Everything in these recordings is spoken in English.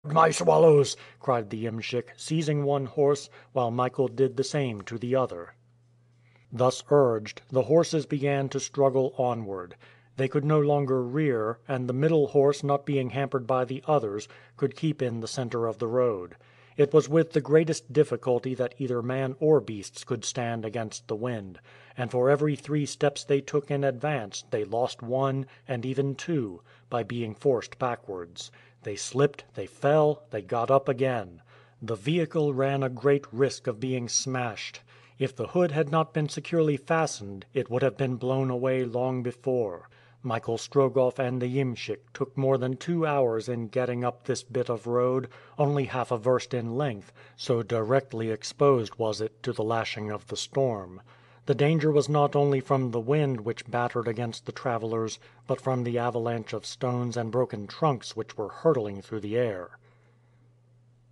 My swallows!" cried the iemschik, seizing one horse, while Michael did the same to the other. Thus urged, the horses began to struggle onward. They could no longer rear, and the middle horse, not being hampered by the others, could keep in the center of the road. It was with the greatest difficulty that either man or beasts could stand against the wind, and for every 3 steps they took in advance they lost 1, and even 2, by being forced backwards. They slipped, they fell, they got up again. The vehicle ran a great risk of being smashed. If the hood had not been securely fastened, it would have been blown away long before. Michael Strogoff and the iemschik took more than 2 hours in getting up this bit of road, only half a verst in length, so directly exposed was it to the lashing of the storm. The danger was not only from the wind which battered against the travelers, but from the avalanche of stones and broken trunks which were hurtling through the air.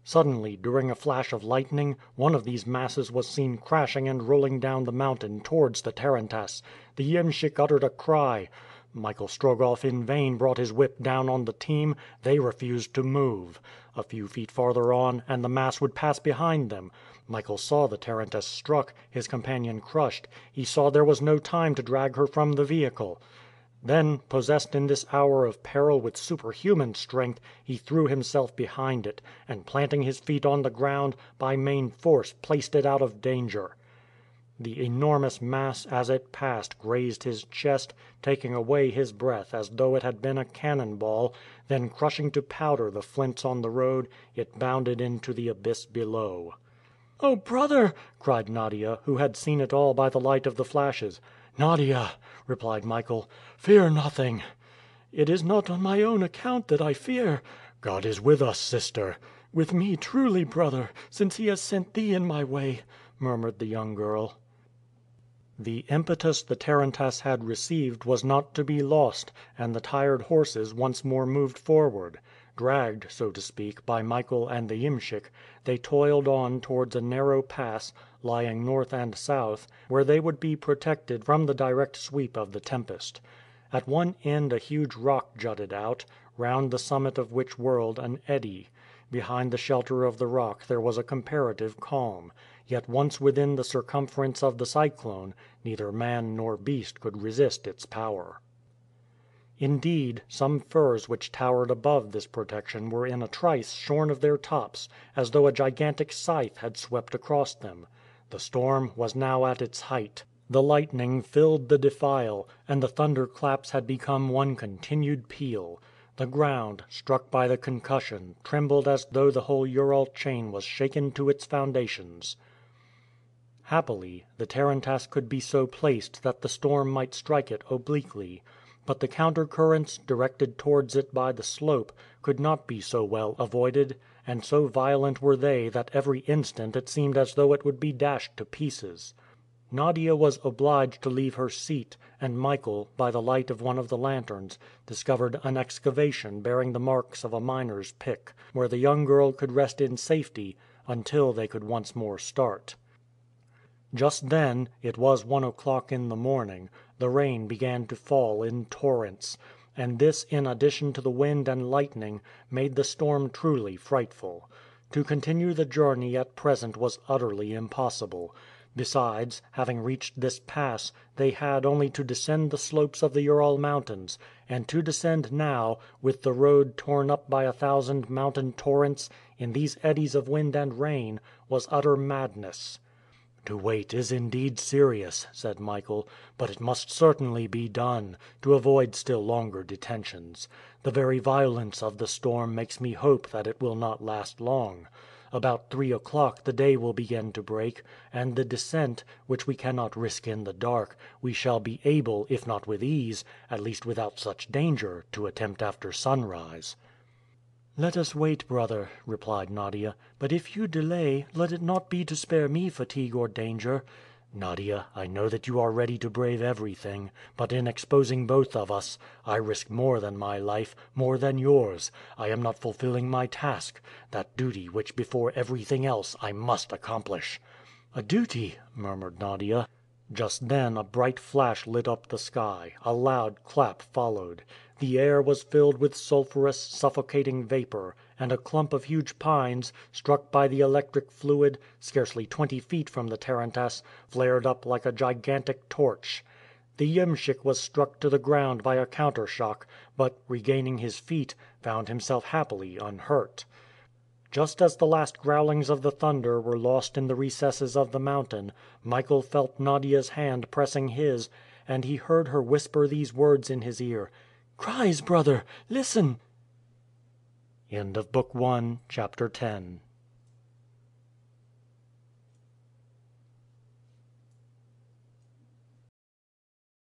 Suddenly, during a flash of lightning, one of these masses was seen crashing and rolling down the mountain towards the tarantass. The iemschik uttered a cry. Michael Strogoff in vain brought his whip down on the team, they refused to move. A few feet farther on, and the mass would pass behind them. Michael saw the tarantass struck, his companion crushed. He saw there was no time to drag her from the vehicle. Then, possessed in this hour of peril with superhuman strength, he threw himself behind it, and planting his feet on the ground, by main force placed it out of danger. The enormous mass, as it passed, grazed his chest, taking away his breath as though it had been a cannon ball, then crushing to powder the flints on the road, it bounded into the abyss below. "Oh, brother!" cried Nadia, who had seen it all by the light of the flashes. "Nadia," replied Michael, "fear nothing." "It is not on my own account that I fear." "God is with us, sister." "With me truly, brother, since he has sent thee in my way," murmured the young girl. The impetus the tarantass had received was not to be lost, and the tired horses once more moved forward. Dragged, so to speak, by Michael and the iemschik, they toiled on towards a narrow pass, lying north and south, where they would be protected from the direct sweep of the tempest. At one end a huge rock jutted out, round the summit of which whirled an eddy. Behind the shelter of the rock there was a comparative calm. Yet once within the circumference of the cyclone, neither man nor beast could resist its power. Indeed, some firs which towered above this protection were in a trice shorn of their tops, as though a gigantic scythe had swept across them. The storm was now at its height. The lightning filled the defile, and the thunderclaps had become one continued peal. The ground, struck by the concussion, trembled as though the whole Ural chain was shaken to its foundations. Happily, the tarantass could be so placed that the storm might strike it obliquely, but the counter currents, directed towards it by the slope, could not be so well avoided, and so violent were they that every instant it seemed as though it would be dashed to pieces. Nadia was obliged to leave her seat, and Michael, by the light of one of the lanterns, discovered an excavation bearing the marks of a miner's pick, where the young girl could rest in safety until they could once more start. Just then, it was 1 o'clock in the morning, the rain began to fall in torrents, and this in addition to the wind and lightning, made the storm truly frightful. To continue the journey at present was utterly impossible. Besides, having reached this pass, they had only to descend the slopes of the Ural Mountains, and to descend now, with the road torn up by 1,000 mountain torrents, in these eddies of wind and rain, was utter madness. "To wait is indeed serious," said Michael, "but it must certainly be done, to avoid still longer detentions. The very violence of the storm makes me hope that it will not last long. About 3 o'clock the day will begin to break, and the descent, which we cannot risk in the dark, we shall be able, if not with ease, at least without such danger, to attempt after sunrise." "Let us wait, brother," replied Nadia; "but if you delay, let it not be to spare me fatigue or danger." "Nadia, I know that you are ready to brave everything, but in exposing both of us, I risk more than my life, more than yours. I am not fulfilling my task, that duty which before everything else I must accomplish." "A duty!" murmured Nadia. Just then a bright flash lit up the sky, a loud clap followed. The air was filled with sulphurous, suffocating vapor, and a clump of huge pines, struck by the electric fluid, scarcely 20 feet from the tarantass, flared up like a gigantic torch. The iemschik was struck to the ground by a counter shock, but, regaining his feet, found himself happily unhurt. Just as the last growlings of the thunder were lost in the recesses of the mountain, Michael felt Nadia's hand pressing his, and he heard her whisper these words in his ear: "Cries, brother! Listen!" End of Book 1, Chapter 10.